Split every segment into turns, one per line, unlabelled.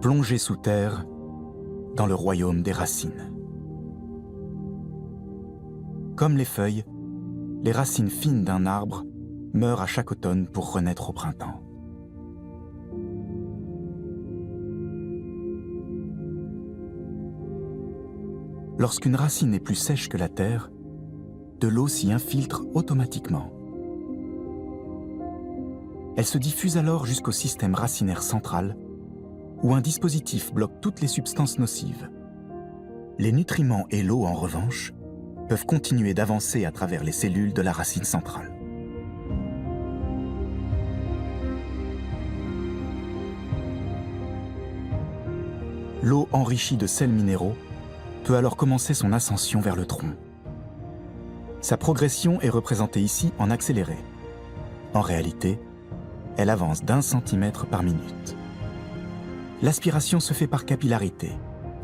plongé sous terre dans le royaume des racines. Comme les feuilles, les racines fines d'un arbre meurent à chaque automne pour renaître au printemps. Lorsqu'une racine est plus sèche que la terre, de l'eau s'y infiltre automatiquement. Elle se diffuse alors jusqu'au système racinaire central, où un dispositif bloque toutes les substances nocives. Les nutriments et l'eau, en revanche, peuvent continuer d'avancer à travers les cellules de la racine centrale. L'eau enrichie de sels minéraux peut alors commencer son ascension vers le tronc. Sa progression est représentée ici en accéléré. En réalité, elle avance d'1 centimètre par minute. L'aspiration se fait par capillarité.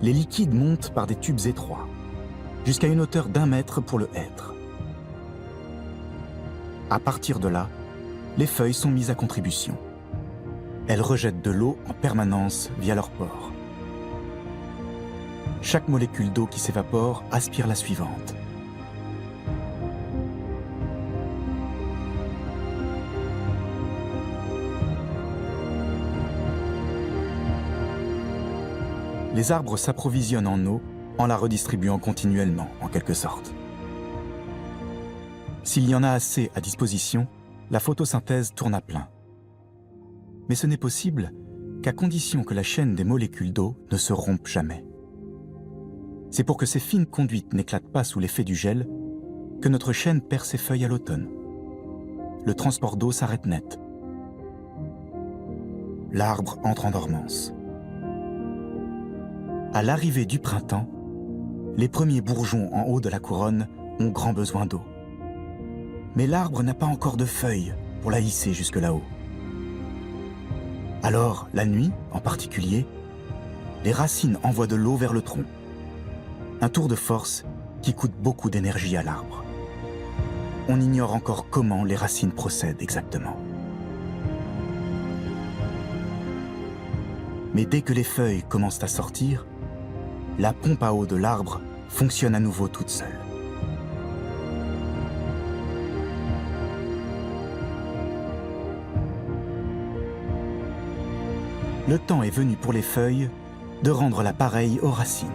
Les liquides montent par des tubes étroits, jusqu'à une hauteur d'1 mètre pour le hêtre. À partir de là, les feuilles sont mises à contribution. Elles rejettent de l'eau en permanence via leurs pores. Chaque molécule d'eau qui s'évapore aspire la suivante. Les arbres s'approvisionnent en eau en la redistribuant continuellement, en quelque sorte. S'il y en a assez à disposition, la photosynthèse tourne à plein. Mais ce n'est possible qu'à condition que la chaîne des molécules d'eau ne se rompe jamais. C'est pour que ces fines conduites n'éclatent pas sous l'effet du gel que notre chêne perd ses feuilles à l'automne. Le transport d'eau s'arrête net. L'arbre entre en dormance. À l'arrivée du printemps, les premiers bourgeons en haut de la couronne ont grand besoin d'eau. Mais l'arbre n'a pas encore de feuilles pour la hisser jusque là-haut. Alors, la nuit, en particulier, les racines envoient de l'eau vers le tronc. Un tour de force qui coûte beaucoup d'énergie à l'arbre. On ignore encore comment les racines procèdent exactement. Mais dès que les feuilles commencent à sortir, la pompe à eau de l'arbre fonctionne à nouveau toute seule. Le temps est venu pour les feuilles de rendre l'appareil aux racines.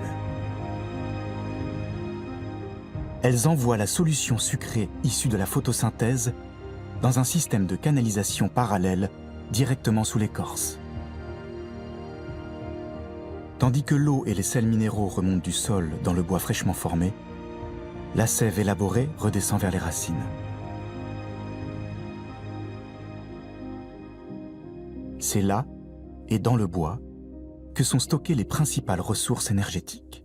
Elles envoient la solution sucrée issue de la photosynthèse dans un système de canalisation parallèle directement sous l'écorce. Tandis que l'eau et les sels minéraux remontent du sol dans le bois fraîchement formé, la sève élaborée redescend vers les racines. C'est là, et dans le bois, que sont stockées les principales ressources énergétiques.